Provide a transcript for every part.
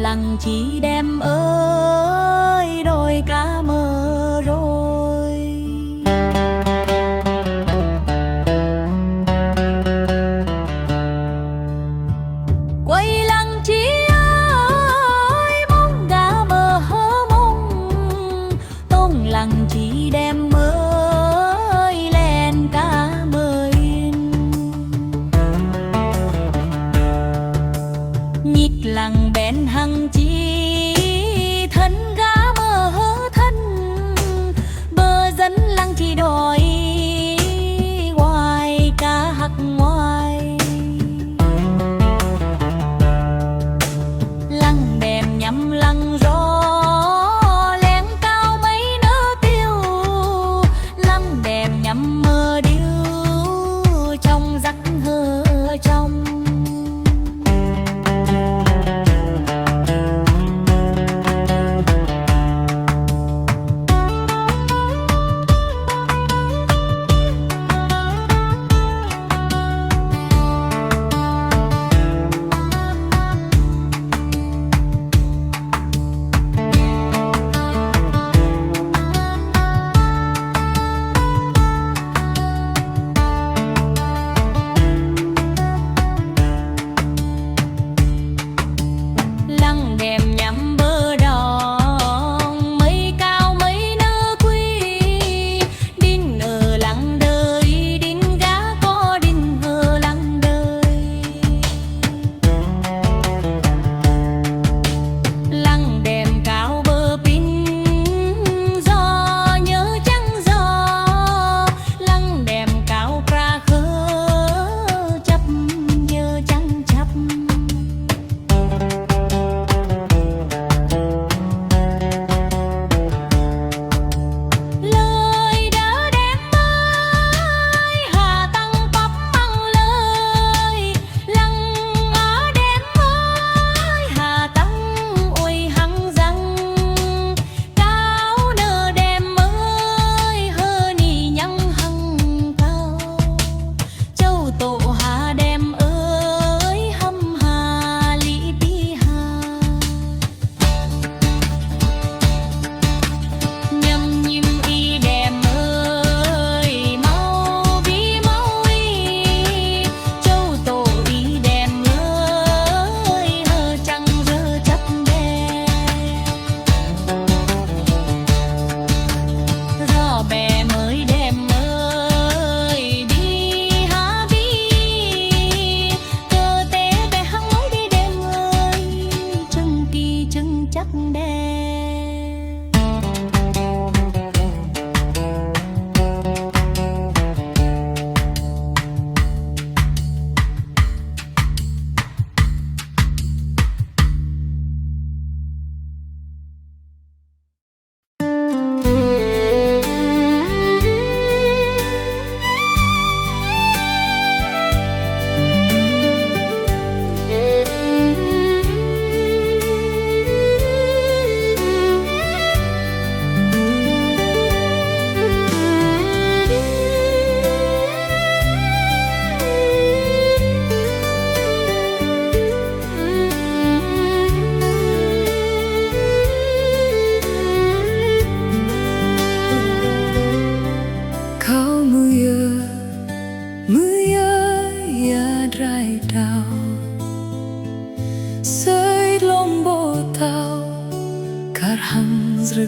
lặng chỉ đem ơi đôi cá mơ rồi. Quay lăng chỉ ơi mong cá mơ hớ mong, tôn lặng chỉ đem ơi lên cá mơ yên. Nhịp lặng bên hăng chi thân cá mơ hớ thân, bờ dẫn lăng chỉ đòi ngoài cá hắc ngoài. Lăng đèm nhắm lăng gió lén cao mấy nỡ tiêu, lăng đèm nhắm mơ điêu trong giấc hơ trong.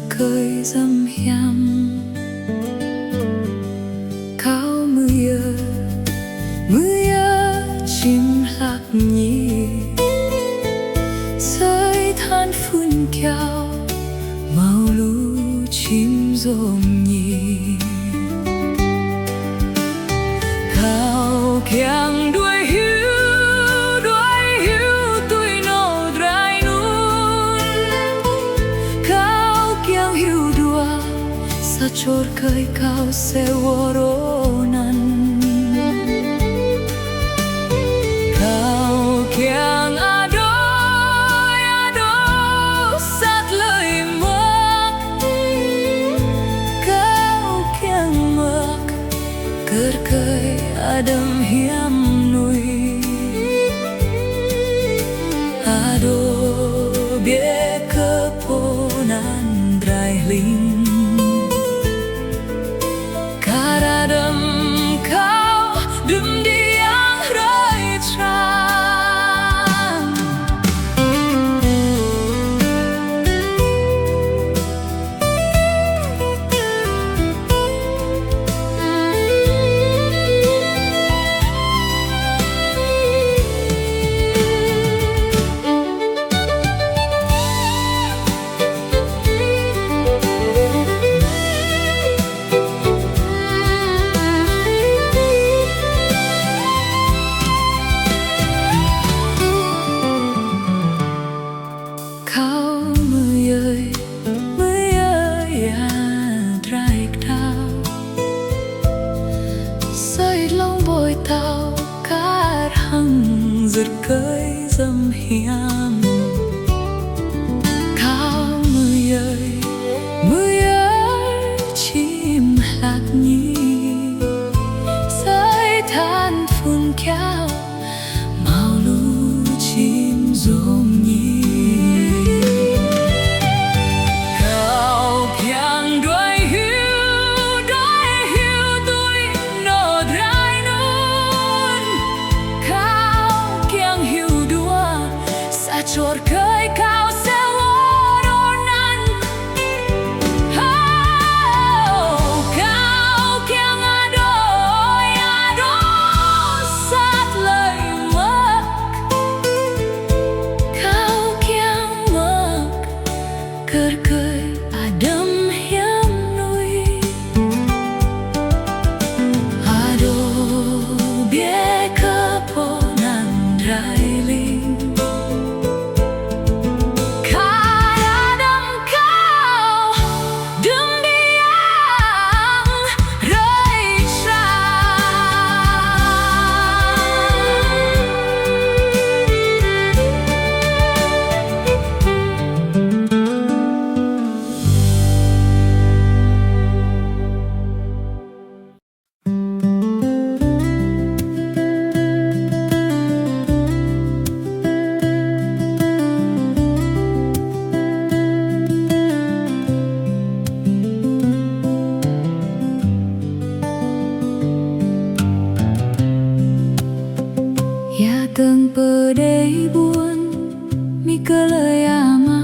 khơi dâm hiam cao mưa chim lạc nhì rơi than phun keo màu lũ chim rôm nhì cao kiang đuôi hiu tui nô drai nun cao kiang hiu dua sa chor kai cao se woronan cao kiang ado sát lời mơ cao kiang mơ cất cây adam hiam nui ado đừng đi áng rơi tràn. Tao cát hằng giật cơi dâm hiam cao mười ơi chim lạc nhi rơi than phun kéo màu lu chim rôm nhi cao kiang đuôi hiu tôi nô drai nun cao kiang hiu đua sa chor khơi cao xeo đô nan cao kiang a đô sát lời mơ cao kiang mơ cười cười đâm hiếm nuôi đô bia cơ po nan rai linh khá đâm cao đừng đi áng rơi xa. Ya từng bờ đây buồn mi cơ lời ama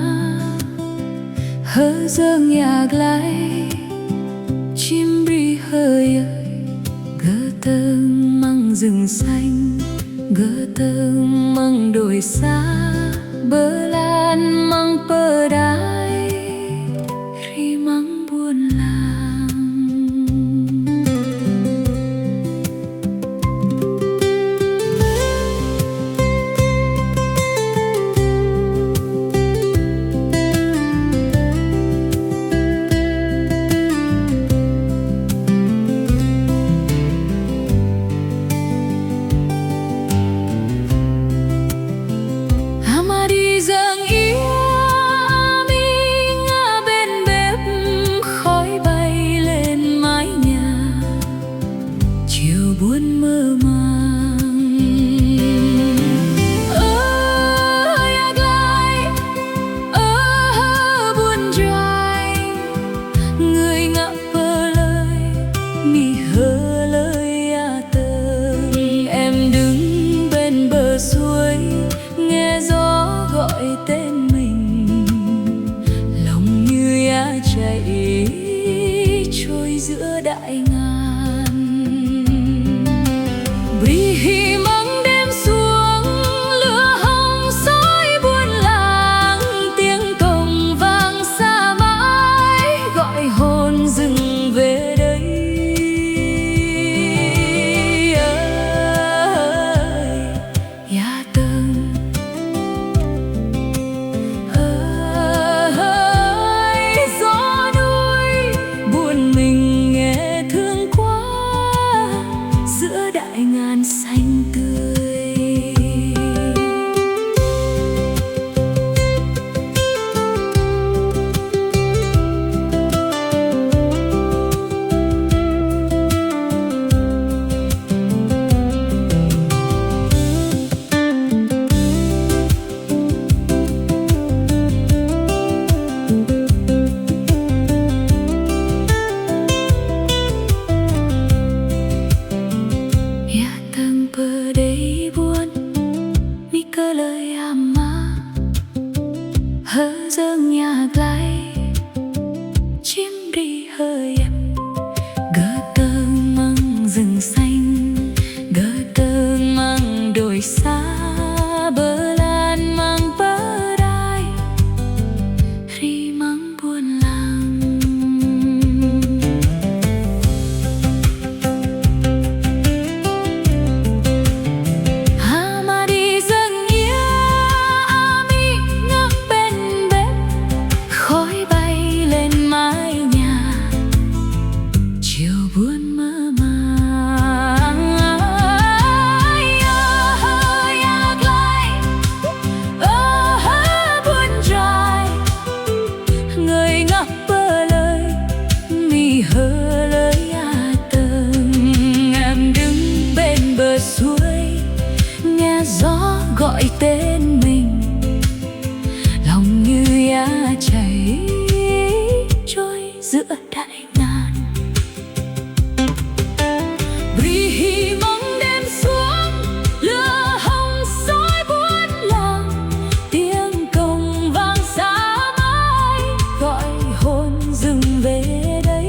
hơ dâng nhạc lại chim ri hơi ơi gơ tâng măng rừng xanh gơ tâng măng đồi xa bờ lan măng bờ đai ri măng buồn làng. Đi dâng yêu mình ở bên bếp khói bay lên mái nhà chiều buồn mơ màng yak lại buồn dry người ngậm bờ lời mi hơ lời tơ em đứng bên bờ suối nghe gió gọi tên mình lòng như chảy trôi giữa đại ngàn. Vì măng đêm xuống lửa hồng soi buôn làng tiếng cồng vang xa mãi gọi hồn rừng về đây ơi ya từng gió núi buồn mình nghe thương quá giữa đại ngàn xanh tươi. Ya tên mình, lòng như giá chảy trôi giữa đại ngàn. Vì hy mong đêm xuống lửa hồng soi buốt làng, tiếng cồng vang xa mãi gọi hồn dừng về đây.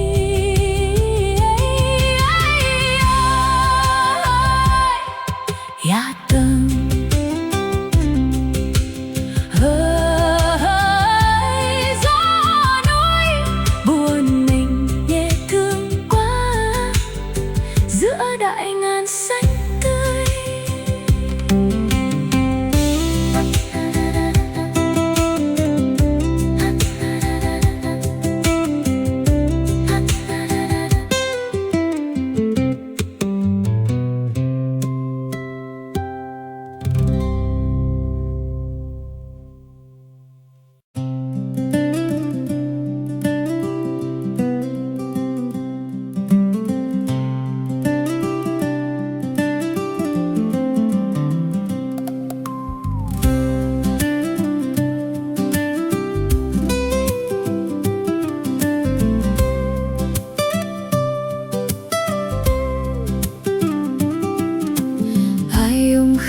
Ya từng gió núi buồn mình nhẹ thương quá giữa đại ngàn xanh tươi.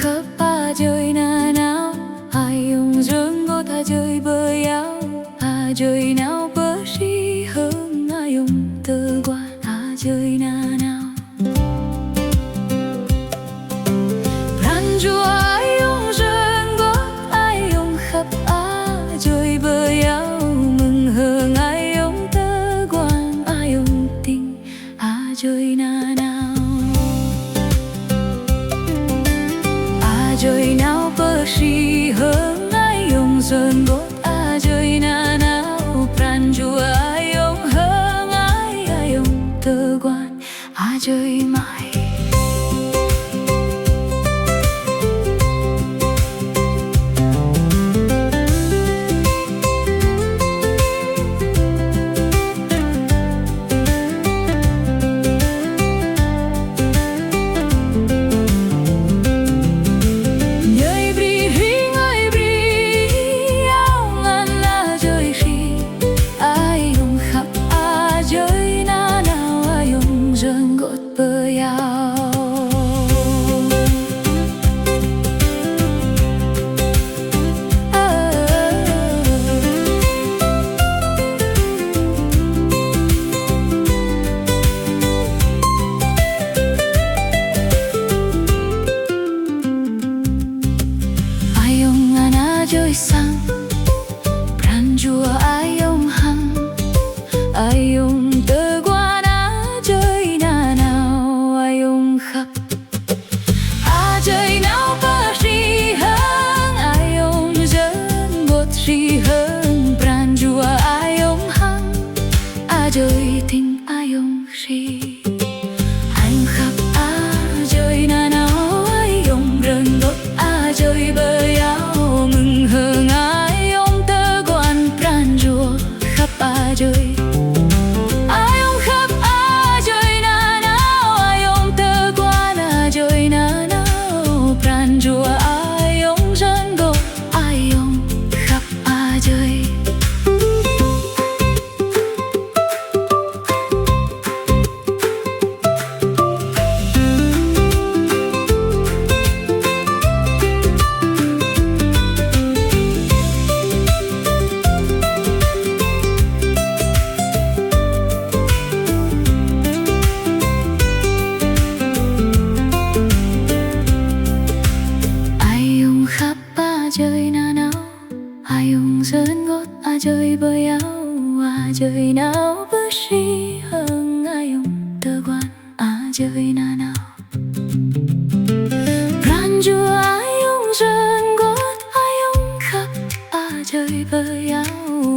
Khắp ba trời na nào ai ông dương ngô ta chơi bơi áo trời nào bơ si hơn ai ông tơ qua trời na nào ran chua ai ông dương ngô ai ông khắp trời bơi áo mừng hơn ai ông tơ qua ai ông tình trời na nào. Trời nào bơ si hơn ai ông sơn gót trời na nào pran chua ai ông hơn ai ông tơ quan trời mãi. Trời sang pran chua ai ông hằng ai ông tơ qua trời na nào ai ông khắp trời nào bơ si hơn ai ông dân bột si hơn pran chua ai ông hằng trời tình ai ông si anh khắp trời na nào ai ông rừng bột trời bơi áo mừng hơn ai ông tơ quan pran chua khắp trời ai ông khắp trời na nào ai ông tơ quan trời na nào pran chua ai ông dân go ai ông khắp trời. Trời na nào ai ông sơn gót trời bơi áo trời nào bơ si hơn ai ông tơ quan trời na nào ran chua ai ông sơn gót ai ông khắp trời bơi áo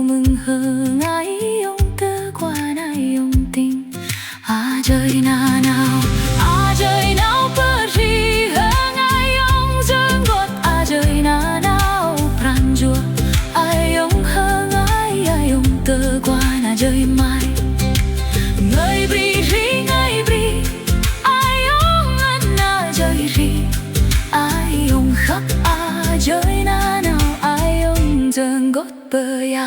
mừng hơn ai ông tơ quan ai ông tình trời na nào trời nào bơ si hơn ai ông sơn gót trời na nào pran chua ai ông hơn ai ông tơ qua trời mai người bri ai ông ăn trời ri ai ông khắp trời 不要。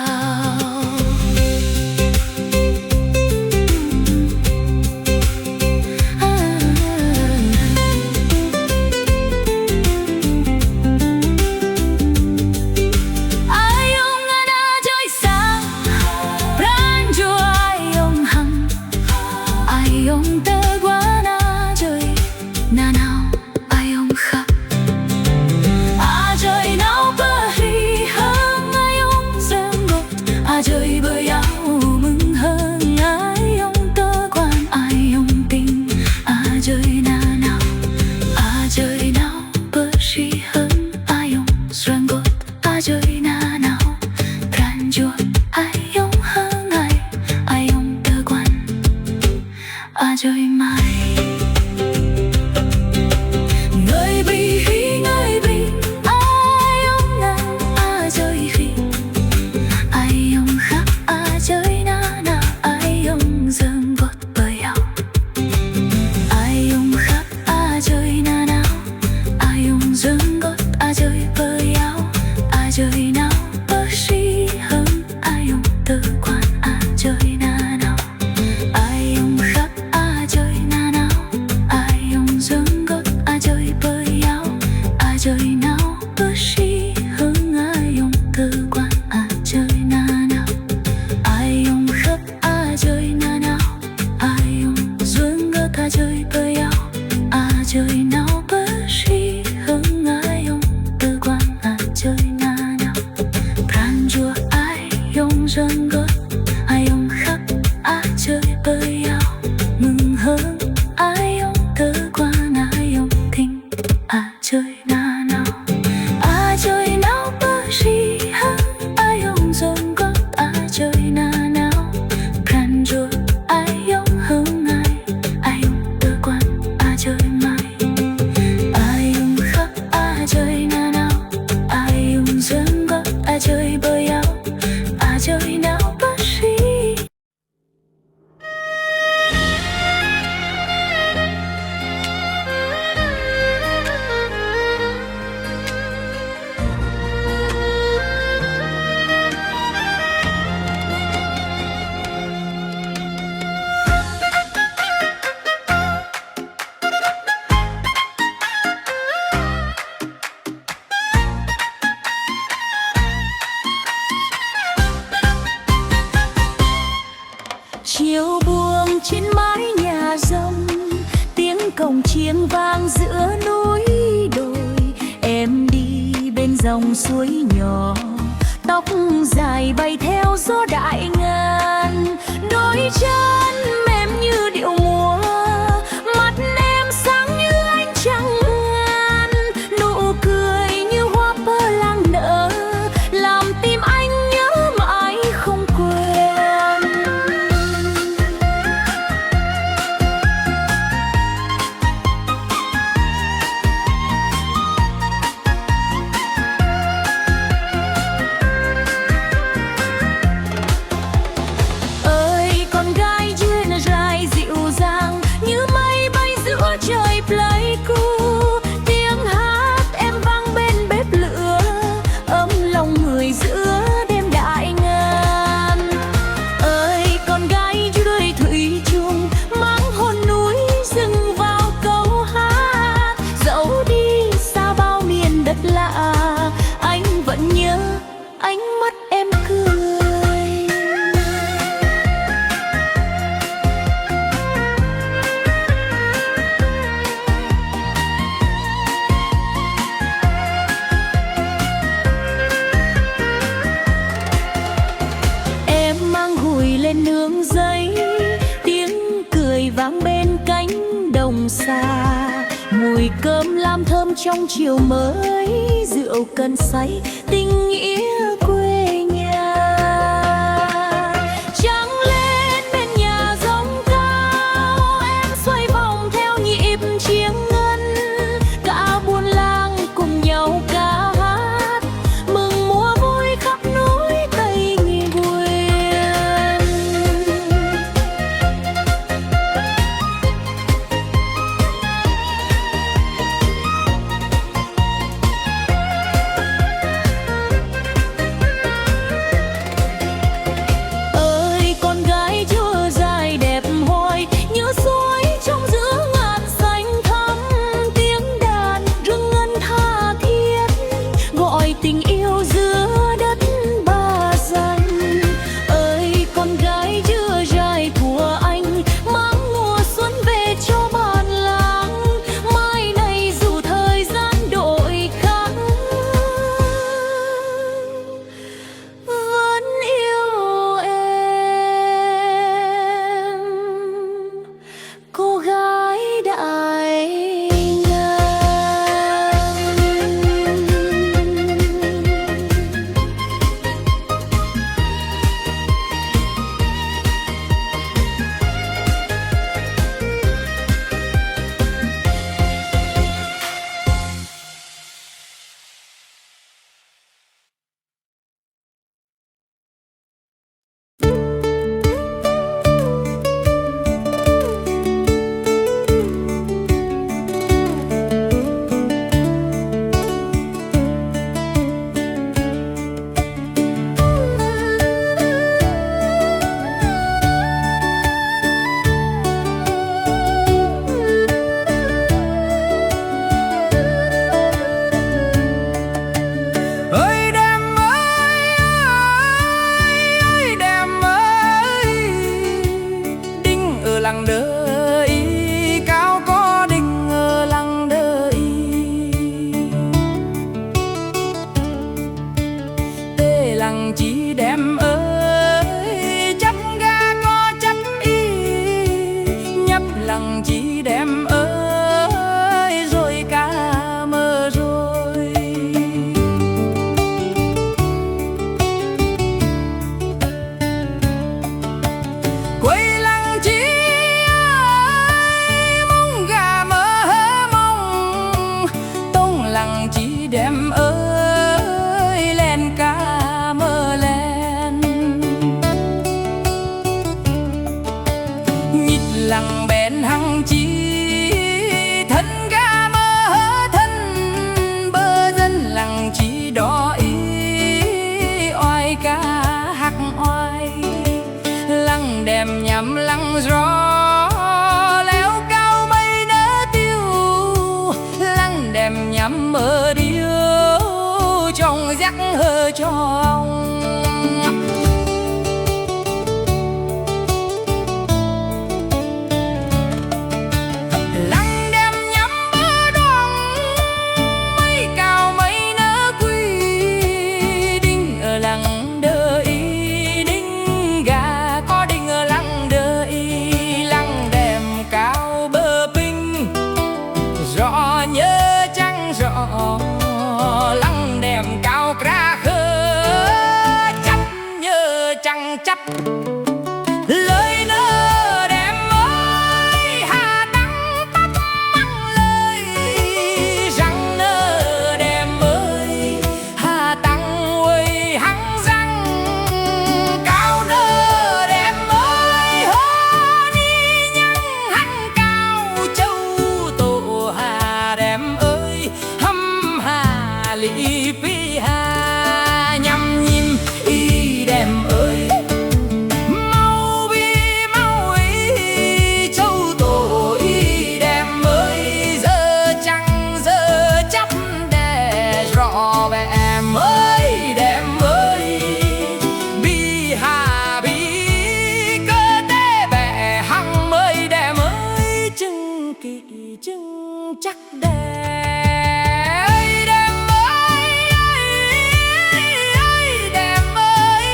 Chiều buông trên mái nhà rông, tiếng cồng chiêng vang giữa núi đồi. Em đi bên dòng suối nhỏ, tóc dài bay theo gió đại ngàn. Đôi chân mềm như điệu múa, mắt em sáng như ánh trăng ngàn. Nụ cười như hoa bơ lang nở, làm tim anh nhớ mãi không quên. Ơi con gái duyên dại dịu dàng như mây bay giữa trời Pleiku. Tiếng hát em vang bên bếp lửa, ấm lòng người giữa đêm đại ngàn. Ơi con gái dưới thủy chung, mang hồn núi rừng vào câu hát. Dẫu đi xa bao miền đất lạ, anh vẫn nhớ ánh mắt em cười. Em mang gùi lên nương giấy, tiếng cười vang bên cánh đồng xa. Mùi cơm lam thơm trong chiều mới, rượu cần say tình nghĩa quê nhà. Trăng lên bên nhà rông cao, em xoay vòng theo nhịp chiêng ngân. Cả buôn làng cùng nhau ca hát, mừng mùa vui khắp núi Tây Nguyên. lăng chỉ đêm ơi lên ca mơ lên nhịp lăng bên hăng chi thân ca mơ thân bơ dân lăng chỉ đỏ ý oai ca hắc oai lăng đêm nhắm lăng gió léo cao mây nỡ tiêu lăng đêm nhắm mơ điêu trong giấc hơ cho ông lăng đêm nhắm mơ đoan mây cao mây nỡ quy đinh ở lăng đơ y đinh gà có đinh ở lăng đơ y lăng đêm cao bờ pinh rõ nhớ trăng rõ lăng đêm cao ra khơ chấp nhớ trăng chấp lời nơ đêm ơi hà tăng tóc măng lời răng nơ đêm ơi hà tăng ơi hăng răng cao nơ đêm ơi hơ ni nhăng hăng cao châu tổ hà đêm ơi hâm hà lị phi hà nhằm nhìn y đêm ơi mau bi mau ý châu tổ y đêm ơi giờ trăng giờ chấp đè rõ về em ơi đêm ơi bi hà bi cơ tế bè hăng mới đêm ơi chừng kỳ chừng chắc đè đêm ơi đêm ơi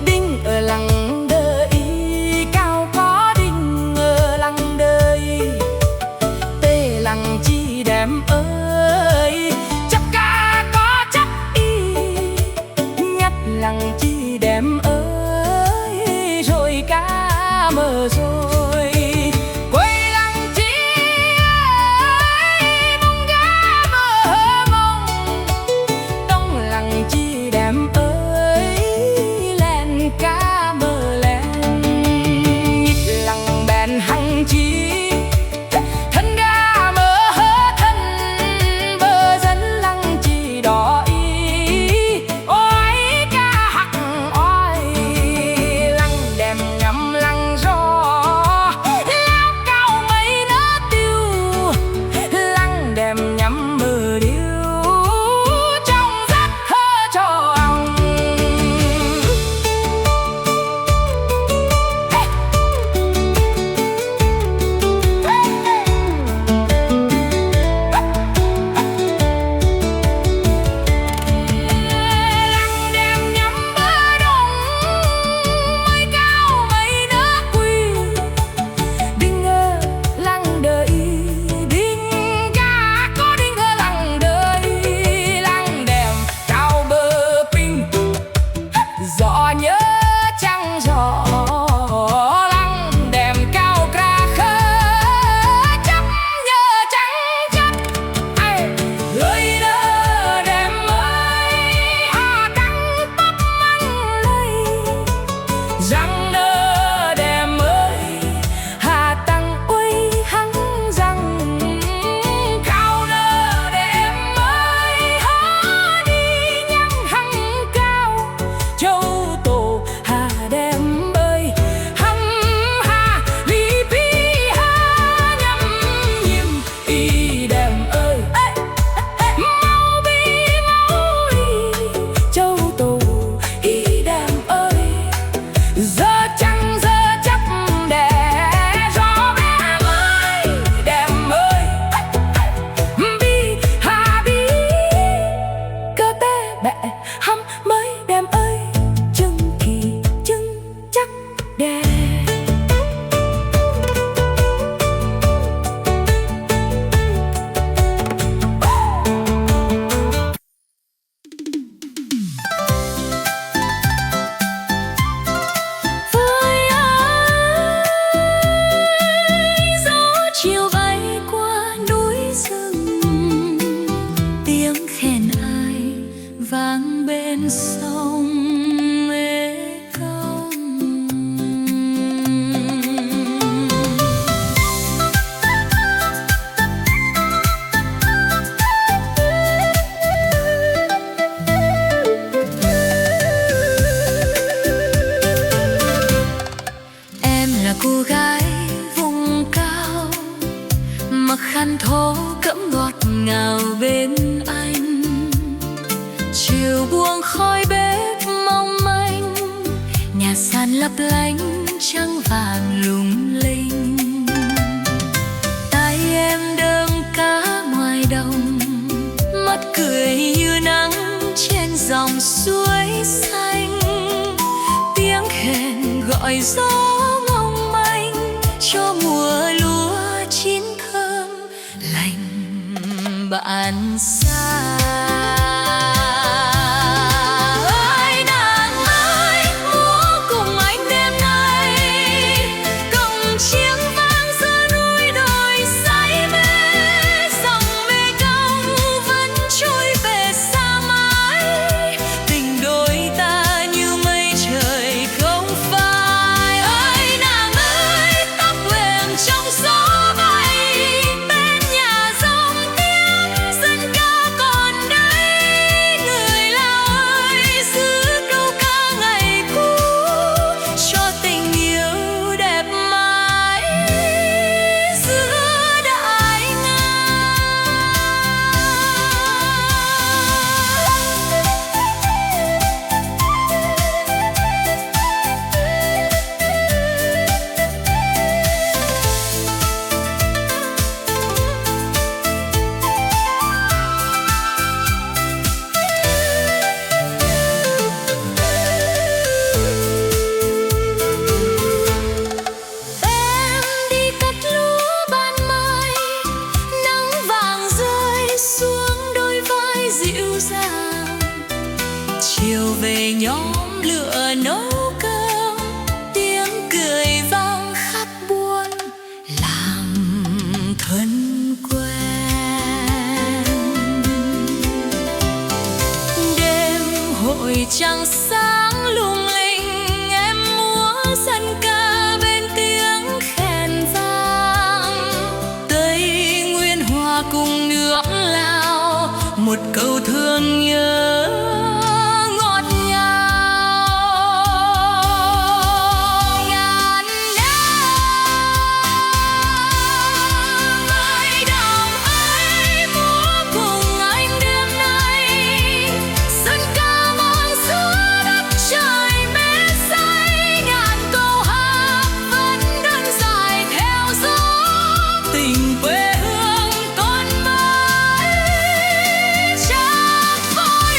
đinh ở lăng đơ y cao có đinh ở lăng đơ y tê lăng chi đêm ơi chấp ca có chấp y nhất lăng chi đêm ơi rồi cá mơ rồi quay lăng chi ơi mong cá mơ mong đông lăng chi đêm ơi lên cá mơ lên nhịp lăng bèn hăng chi thân ga mơ thân bơ dân lăng chi đỏ y oai ca hắc oai lăng đêm nhắm lăng gió léo cao mây nỡ tiêu lăng đêm nhắm mơ điêu trong giấc hơ cho ông lăng đêm nhắm mơ đông mây cao mây nỡ quy đinh ơ lăng đơ y đinh ga có đinh cẫm ngọt ngào bên anh. Chiều buông khói bếp mong manh, nhà sàn lấp lánh trăng vàng lung linh. Tay em đơm cá ngoài đồng, mắt cười như nắng trên dòng suối xanh. Tiếng khen gọi gió mong manh cho mùa lúa chín thơm lành bạn xa. Ơi nàng ơi, múa cùng anh đêm nay, cổng chiêng vang giữa núi đồi say mê. Dòng mê công vẫn trôi về xa mãi, tình đôi ta như mây trời không phai. Ơi nàng ơi, tóc em trong gió bay, bên nhà dòng tiếng dân ca còn đây. Người Lào ơi, giữ câu ca ngày cũ cho tình yêu đẹp mãi giữa đại ngàn. Em đi cắt lúa ban mai, nắng vàng rơi xuống đôi vai dịu dàng. Chiều về nhóm lửa nấu cơm, tiếng cười vang khắp buôn làng thân quen. Đêm hội trăng sáng lung linh, em múa dân ca bên tiếng khen vang. Tây Nguyên hòa cùng nước Lào, một câu thương nhớ ngọt ngào ngàn năm. Ơi đồng ơi, múa cùng anh đêm nay, dân ca mang giữa đất trời mê say. Ngàn câu hát vẫn đơn dài theo gió, tình quê hương còn mãi chắc vội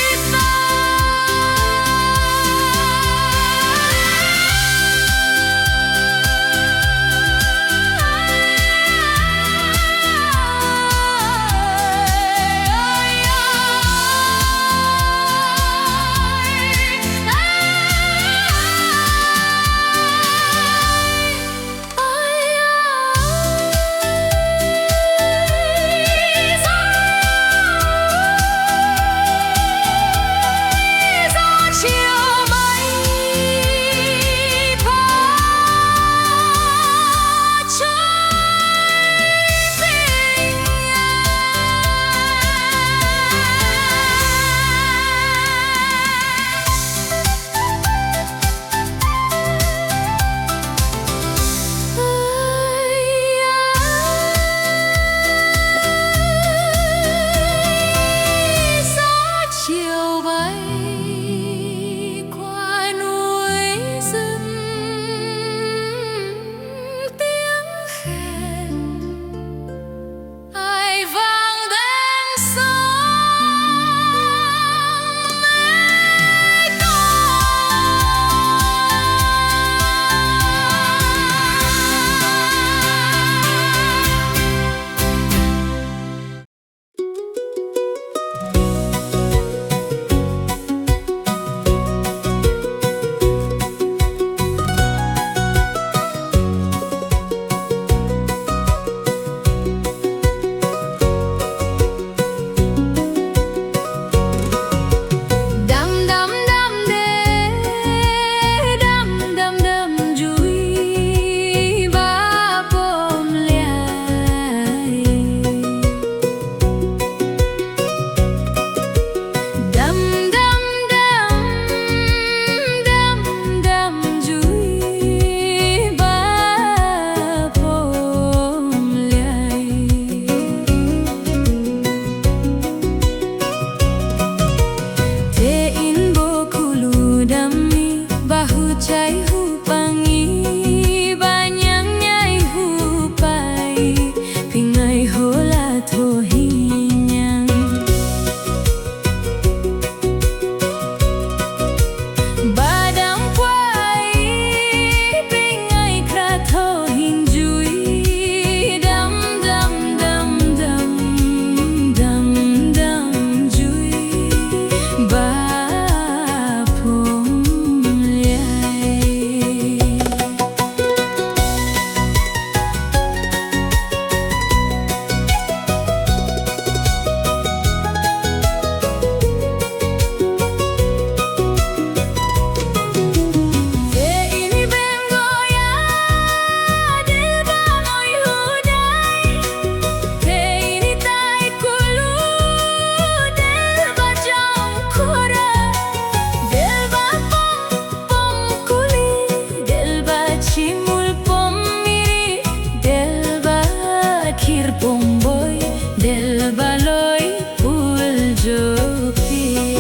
lối buồn giờ kia.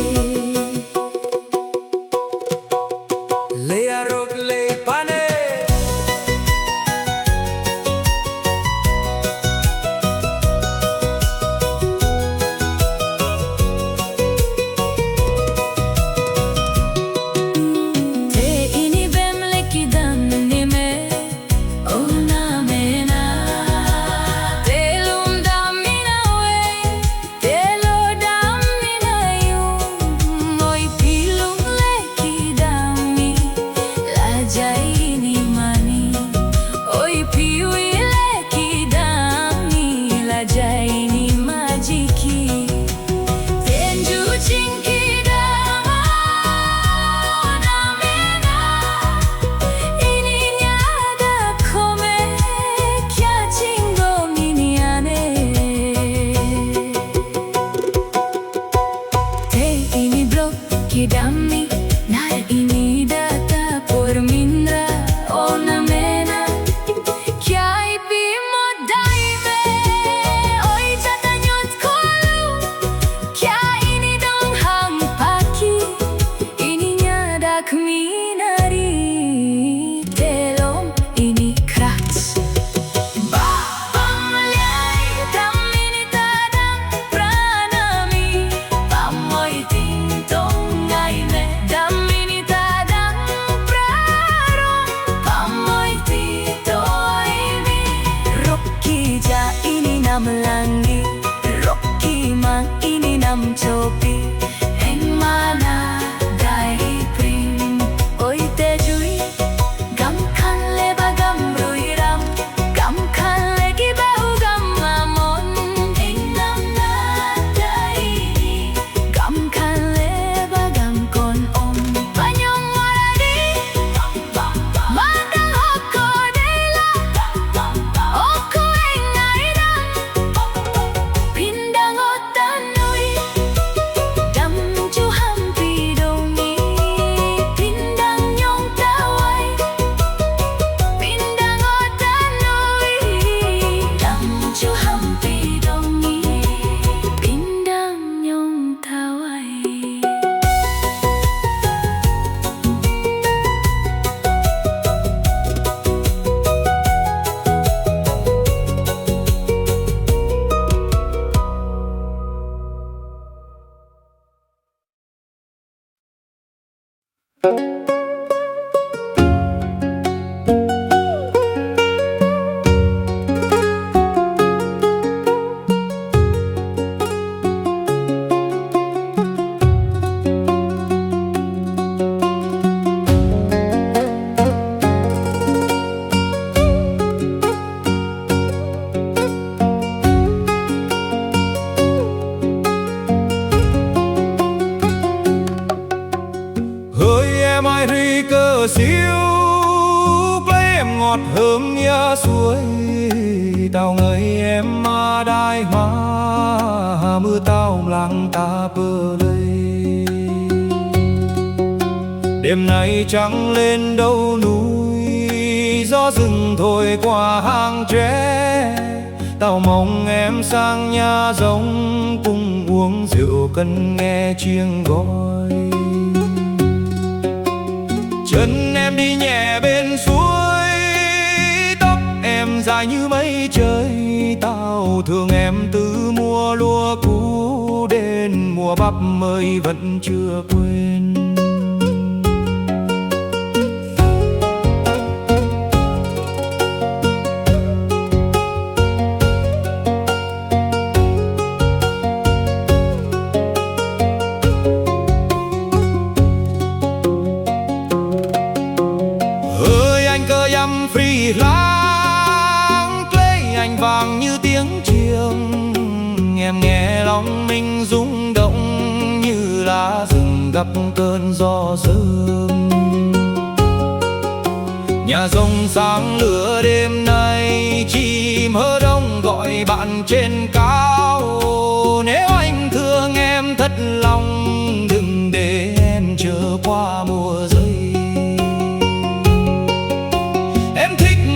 Le arroz le pane. Te ini bem leki dan ni me ona me na. Te lum dam mina we, te lo dam mina yu. Moi pilung leki dam mi la jai ni mani. Oi piwi leki dam mi la jai ni majiki. Tenju chinki dama ona mena. Ini nyada kome kya chingo miniane. Te ini blok kidami na ini data por mindra ona mena. Kya ipi modai me oi jata nyot kolu. Kya ini dong hang paki ininya dak minari. Telom ini krats Babam liai dam ini tadang pranami. Pamoy ting tong ngai me dam ini tadang prarong. Pamoy ti toy mi Rocky ja ini nam langi. Rocky mang ini nam chopi. Eng mana dai prim oi te jui. Gam khan le ba gam rui ram. Gam khan le ki bahu gam amon. Eng nam na dai ni. Gam khan le ba gam kon om. Panyong waradi Mandang hoko dela. Oko eng ai dam. Pindang otanui dam chu hampi dongi. Pindang nyong tawai. Pindang otanui dam chu hampi dongi. Pindang nyong tawai. Hỡi em ai ri cơ siêu lấy em ngọt hương nhớ suối. Tao ngơi em mà đai hoa mưa tao lặng ta bơ lây. Đêm nay trắng lên đâu núi, gió rừng thổi qua hang tre. Tao mong em sang nhà rông cùng uống rượu cần nghe chiêng gói. Chân em đi nhẹ bên suối, tóc em dài như mây trời. Tao thương em từ mùa lúa cũ đến mùa bắp mới vẫn chưa quên. Free lang lấy anh vàng như tiếng chiêng. Em nghe lòng mình rung động như lá rừng gặp cơn gió sớm. Nhà rông sáng lửa đêm nay, chim hơ đông gọi bạn trên cao. Nếu anh thương em thật lòng, đừng để em chờ qua mùa rơi.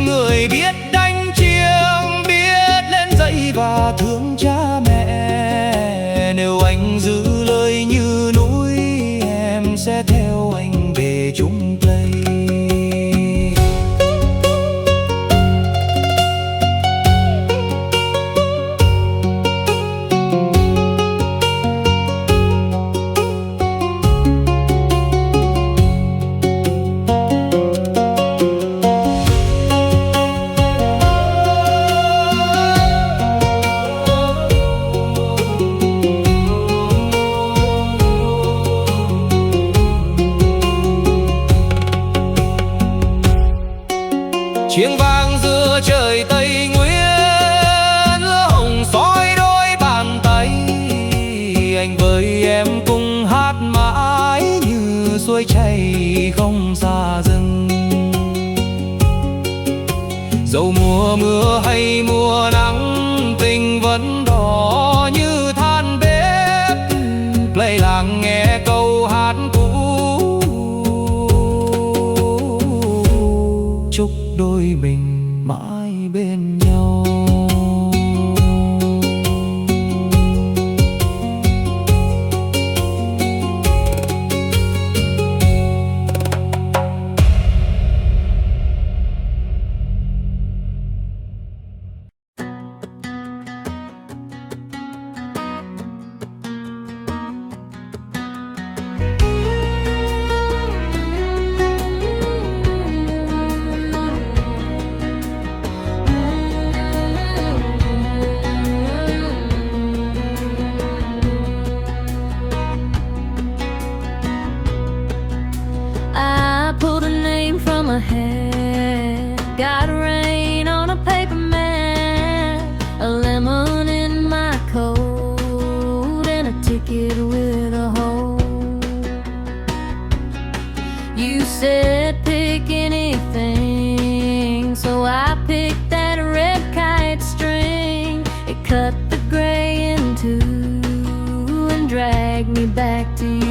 Người biết đánh chiêng, biết lên dậy và thương cha mẹ. mùa mưa hay mùa nắng, tình vẫn đỏ như than bếp. Play lắng nghe câu hát cũ, chúc đôi mình mãi bên nhau. Got rain on a paper mat, a lemon in my coat, and a ticket with a hole. You said pick anything, so I picked that red kite string. It cut the gray in two and dragged me back to you.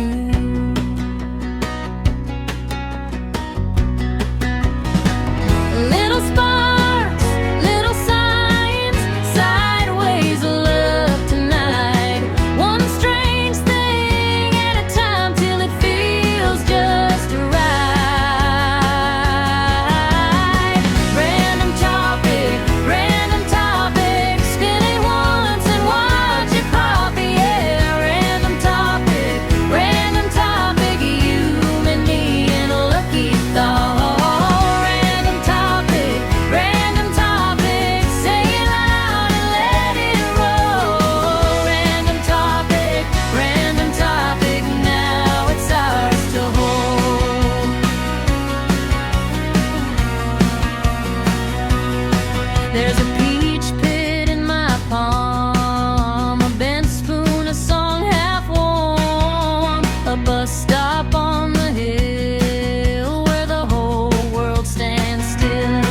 There's a peach pit in my palm, a bent spoon, a song half warm, a bus stop on the hill where the whole world stands still.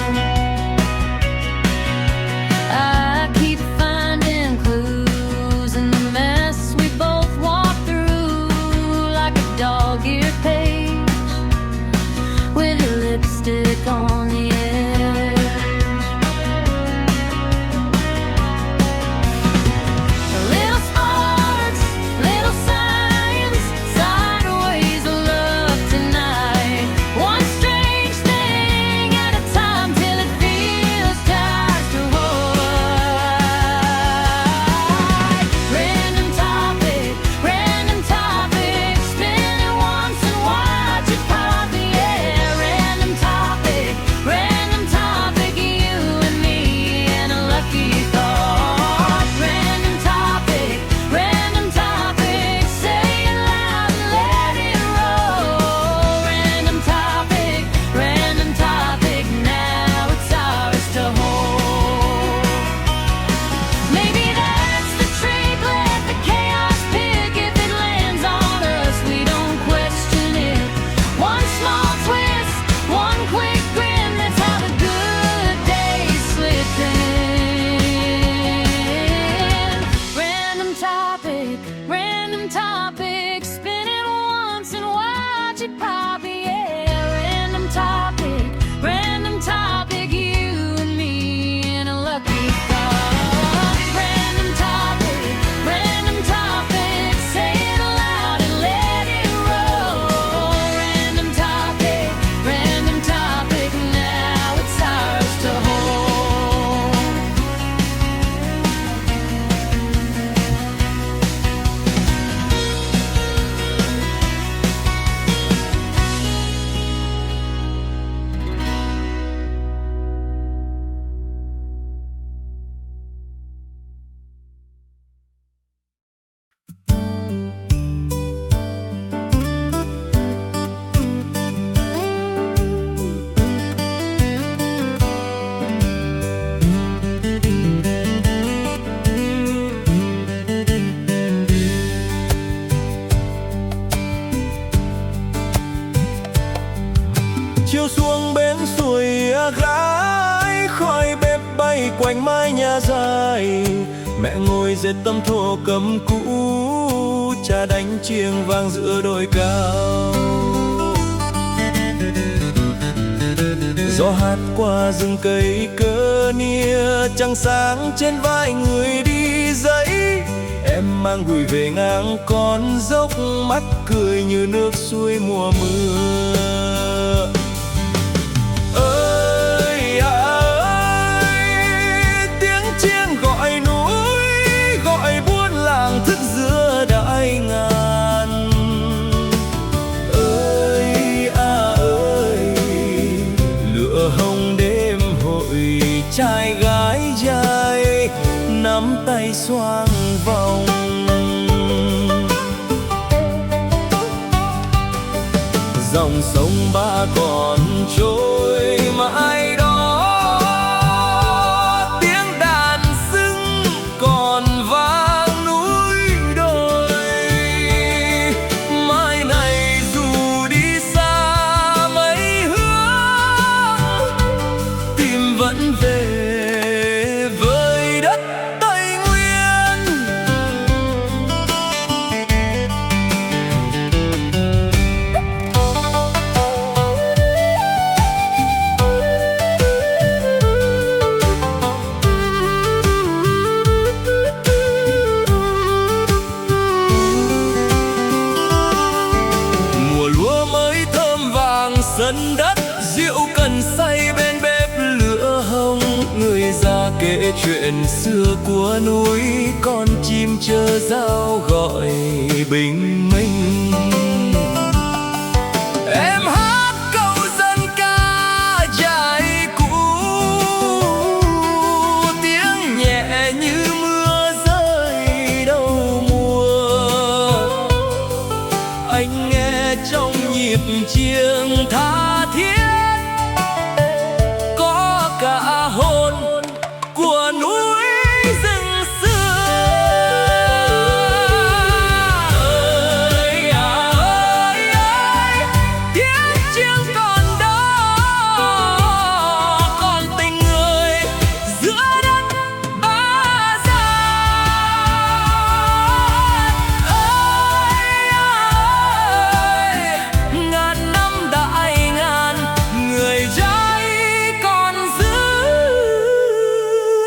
I keep finding clues in the mess we both walk through, like a dog-eared page with your lipstick on the edge. Random topic, spin it once and watch it pop, yeah. Random topic, you and me in a lucky thought. Random topic, say it aloud and let it roll. Random topic, now it's ours to hold. ngồi dệt tấm thổ cẩm cũ, cha đánh chiêng vang giữa đồi cao. Gió hát qua rừng cây cơ nia, trăng sáng trên vai người đi dãy. Em mang gùi về ngang con dốc, mắt cười như nước suối mùa mưa. Ơi à ơi, tiếng chiêng gọi núi, gọi buôn làng thức giữa đại ngàn. Ơi à ơi, lửa hồng đêm hội, trai gái trai nắm tay xoang vòng. Dòng sông Ba còn trôi mãi đó, tiếng đàn sưng còn vang núi đồi. Mai này dù đi xa mấy hướng, tim vẫn về với đất Tây Nguyên. Mùa lúa mới thơm vàng sân đất, rượu cần say bên bếp lửa hồng. Người già kể chuyện xưa của núi, con chim chơ giao gọi bình minh. Em hát câu dân ca dài cũ, tiếng nhẹ như mưa rơi đầu mùa. Anh nghe trong nhịp chiêng tha thiết, có cả hồn của núi rừng xưa. Ơi à ơi ơi, tiếng chiêng còn đó, còn tình người giữa đất Ba Gian. Ơi ơi, ngàn năm đại ngàn, người trai còn giữ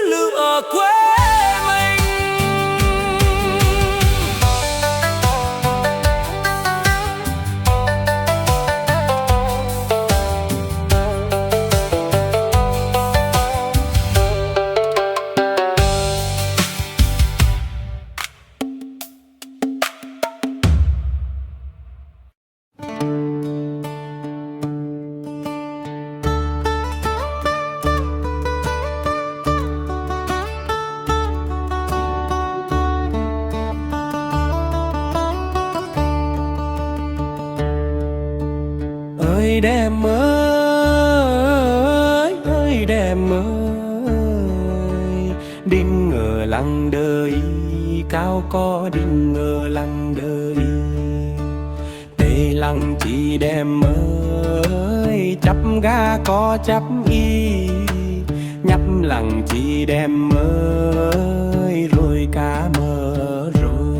lửa quê mình. Ơi đêm ơi đêm ơi, đinh ngờ lăng đời cao có đinh ngờ lăng đời. Tê lăng chỉ đêm ơi, chấp ga có chấp y, nhấp lăng chỉ đêm ơi, rồi cá mơ rồi.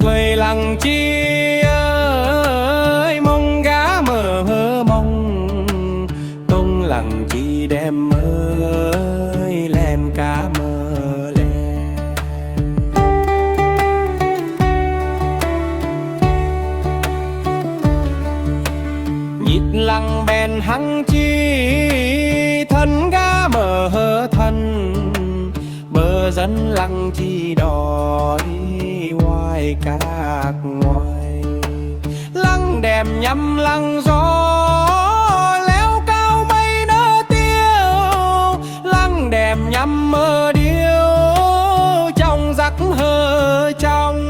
Quầy lăng chi ơi, mong gá mơ hơ mong, tung lăng chi đêm ơi, lem cá mơ lem. Nhịp lăng bèn hăng chi, thân gá mơ hơ thân, bờ dân lăng chi đòi hoài các ngoài. Lăng đèm nhắm lăng gió, léo cao mây nở tiêu. Lăng đèm nhắm mơ điêu, trong giấc hơ trong.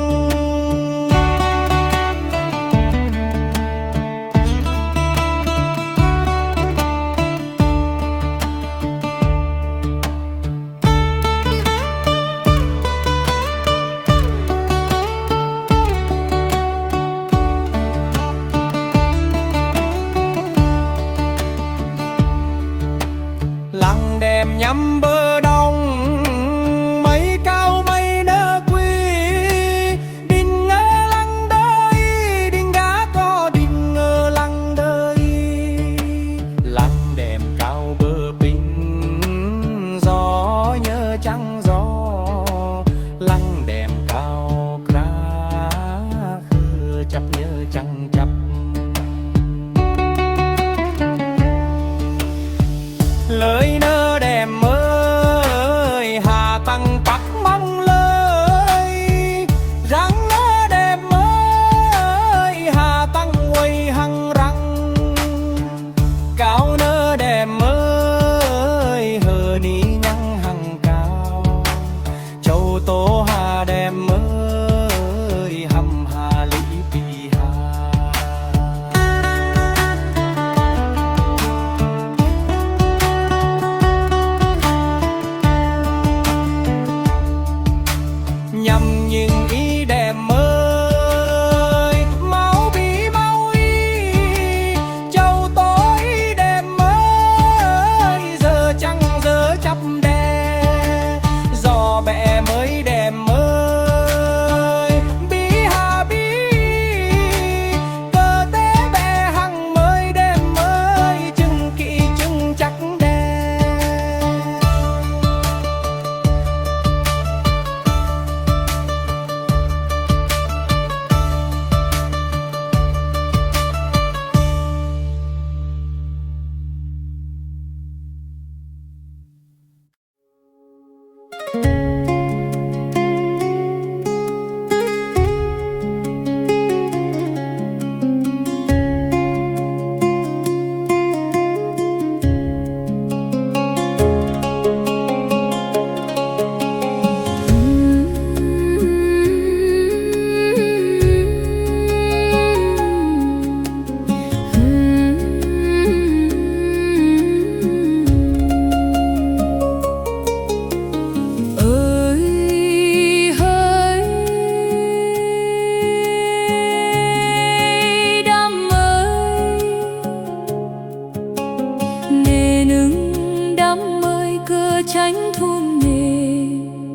tránh thun nề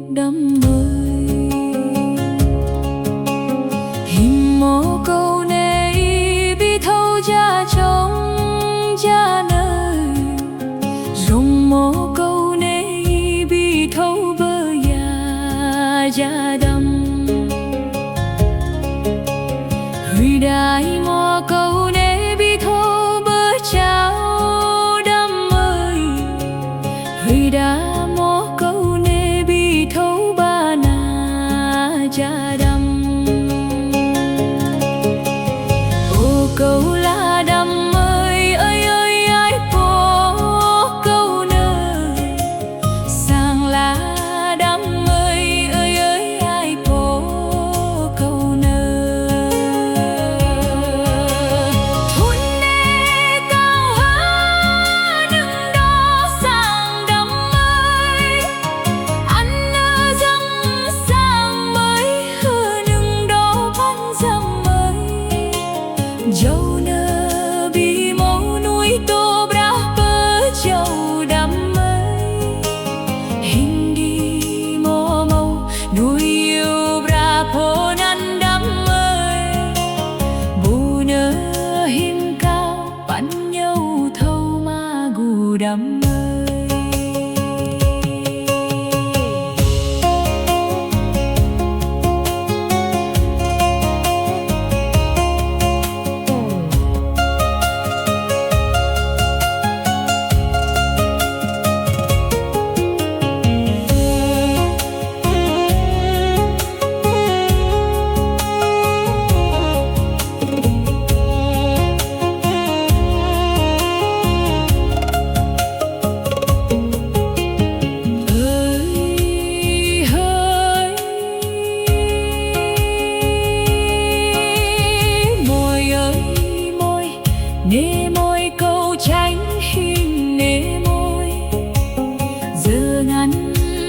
đắm mới hình mô câu nề bi thâu cha trong cha nơi rồng mô câu nề bi thâu bơ ya cha đâm huy đại mô câu nề bi thâu bơ cháo đâm ơi huy đã mô câu nề bi thâu ba na cha đâm ô câu la đâm ơi ơi ơi ai phố câu nơi sang la đâm ơi ơi ơi ai phố câu nơi thun nê cao há đừng đó sang đâm ơi anh nơ dâng sang mới hư đừng đó bắn dâm ơi dâu nơ bi mẫu nuôi tô bra bơ dâu đắm ơi hình đi mô mâu nuôi yêu bra phô năn đắm ơi bù nơ him cao bắn nhau thâu ma gù đắm ơi nê môi câu tránh hình nê môi giờ ngắn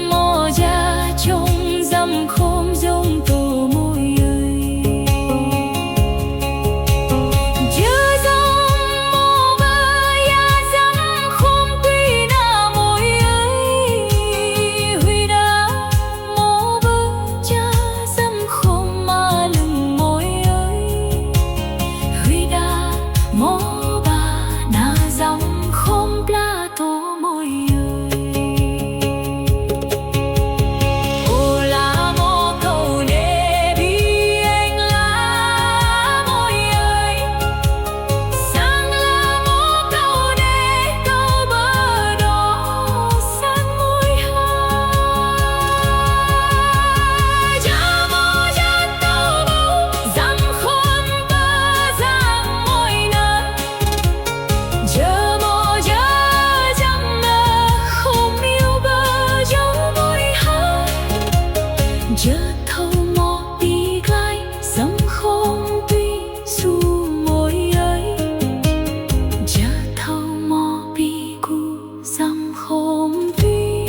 mò ra trong dăm khóm dông tô môi ơi chưa dông mò bơ ya dăm khóm tuy na môi ơi huy đã mò bơ cha dăm khóm ma lưng môi ơi huy đã mò dòng không pla tô môi ơi ô la mô câu nê bi anh lá môi ơi sang la mô câu nê câu bơ đỏ sang môi hai cha mô cha câu bầu dăm khôn bơ giang môi nơi chờ mô chờ dăm mơ không yêu bơ dấu môi hai chờ thâu mô đi gai dăm không tuy su môi ấy chờ thâu mô bi cu dăm không tuy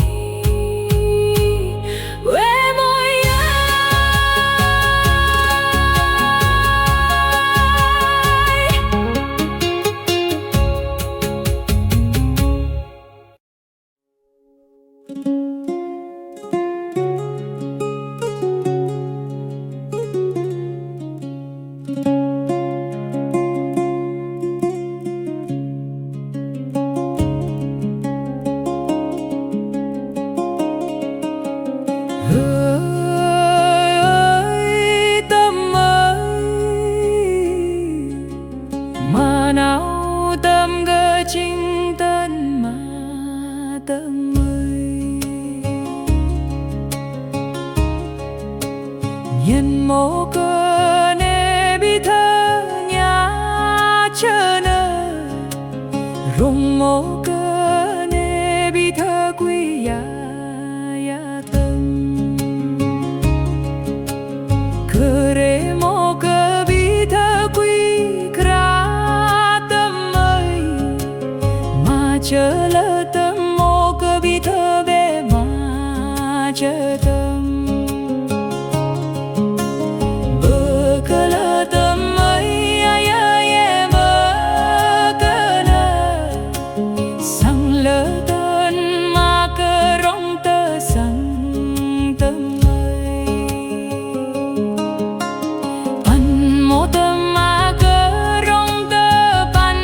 quê môi ấy nhân mô cơ nê bi thơ nhá chơ nơ rung mô cơ nê bi thơ quy ya ya tâm cơ rê mô cơ bi thơ quy kra tâm ơi mà chơ lơ tâm mô cơ bi thơ bê mà chơ tâm tâm ấy ai ơi em cơ nơ sang lỡ tên mà cơ rong tơ sang tâm ấy pan mô tâm mà cơ rong tơ pan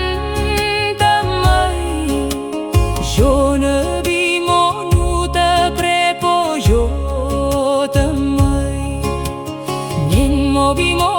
tâm ấy yo nơ bi mô nu tơ prepo yo tâm ấy nhìn mô bi mô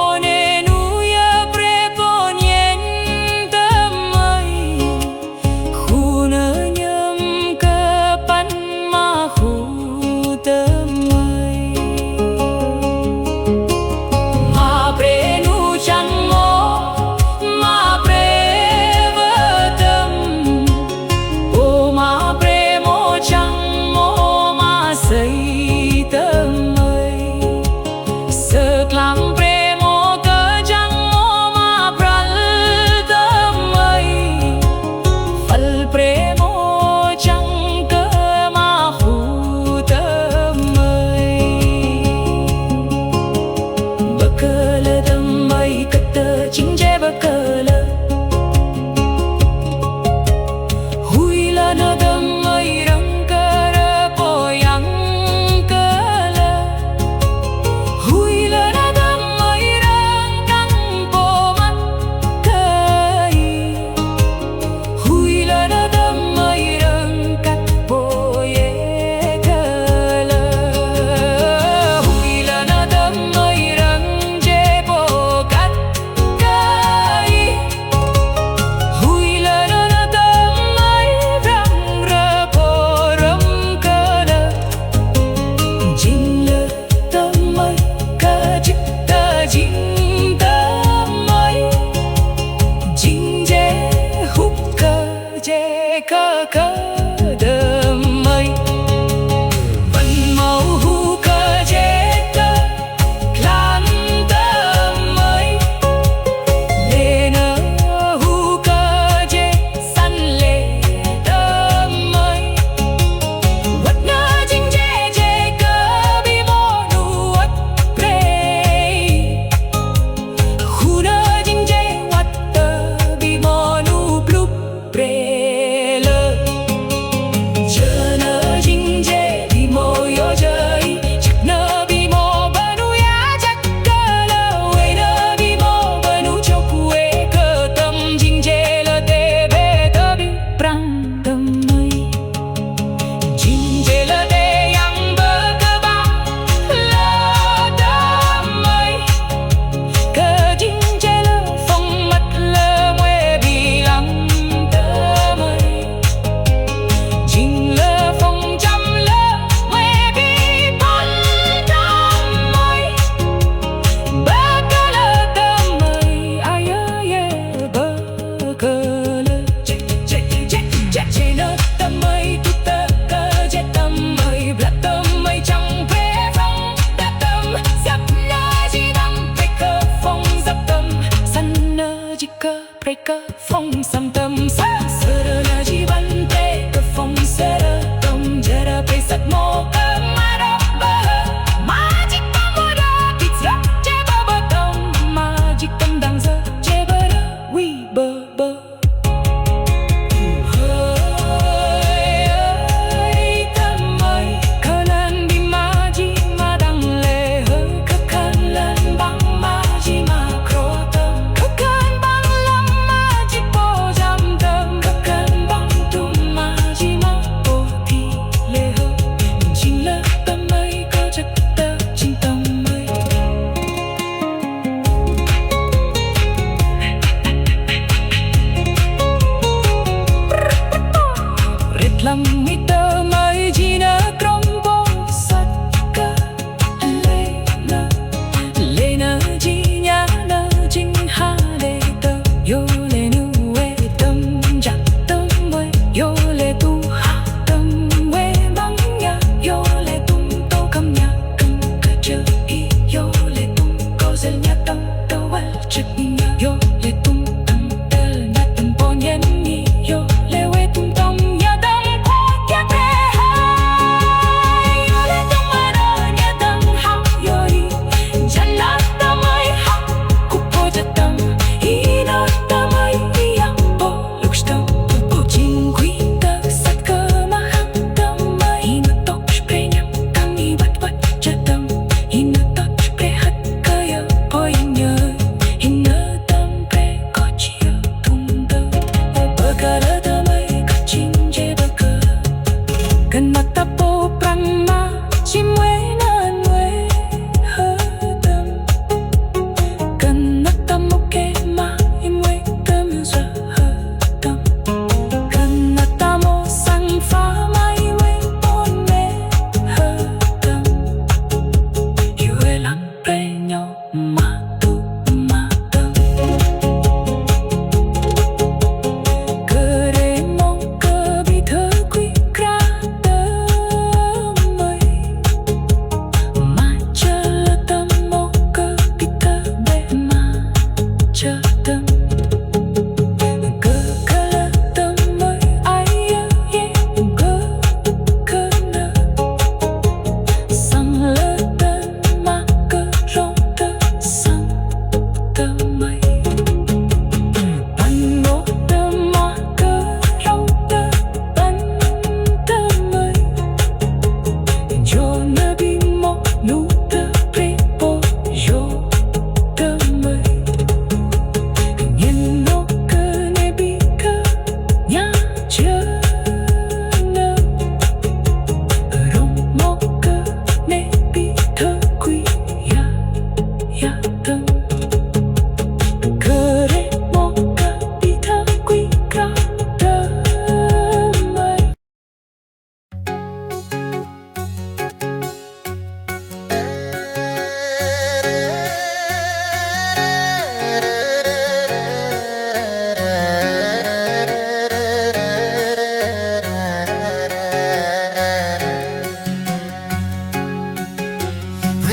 phong sam tâm sa sơ đơ na chi ban tê cơ phong sơ đơ tông jơ đơ pe sat mô cơ ma đơ bơ ma chi tâm mô đơ tít rắc chê bơ bơ tông ma chi tâm đang dơ chê bơ đơ quy bơ bơ tâm ơi khờ lên đi ma chi ma đằng lệ hơi khờ khăn lên băng ma chi ma khro tâm khờ khăn băng lâm ma chi bồ ra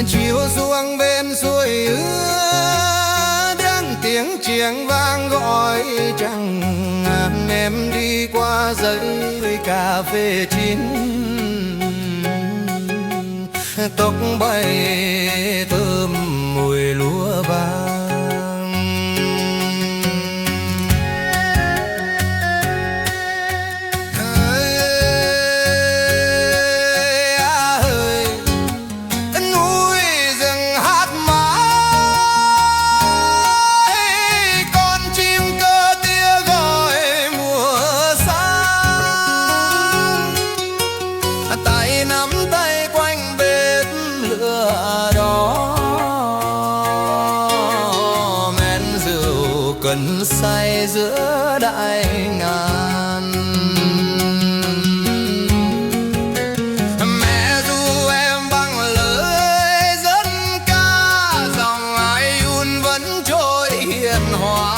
chiều xuống bên suối ứa đang tiếng chiêng vang gọi chẳng em đi qua dãy cà phê chín tóc bay thơm mùi lúa vàng. Cần say giữa đại ngàn mẹ ru em bằng lời dân ca dòng ai un vẫn trôi hiền hòa.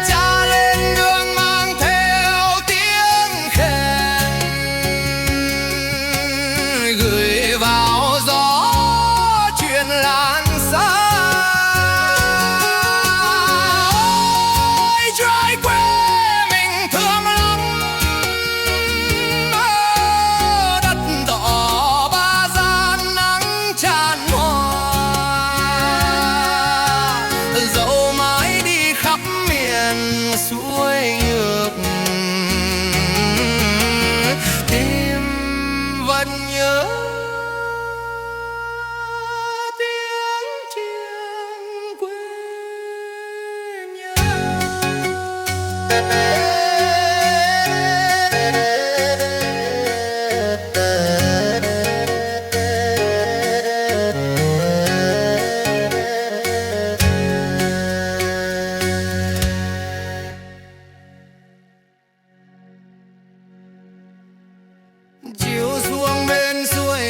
Cha lên nương mang theo tiếng khen gửi vào gió chuyện lan xa. Suối ngược tim vẫn nhớ tiếng chiêng quê nhà. Chiều xuống bên suối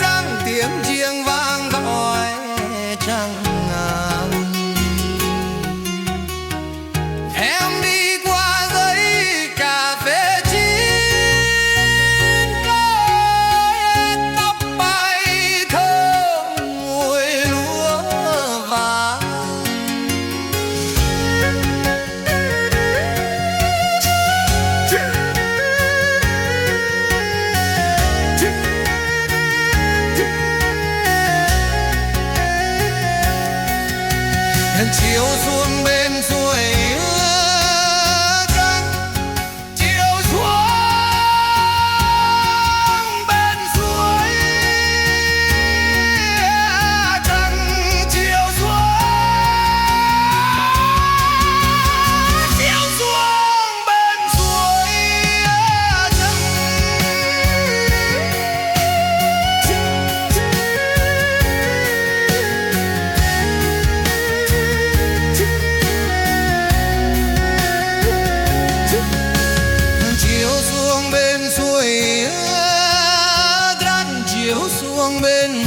răng tiếng chiêng vang gọi trăng ngàn em đi qua dãy cà phê chín tóc bay thơm mùi lúa vàng. Chiều xuống bên suối trăng chiều xuống bên suối trăng chiều xuống bên suối trăng. Chiều xuống bên suối rắn chiều xuống bên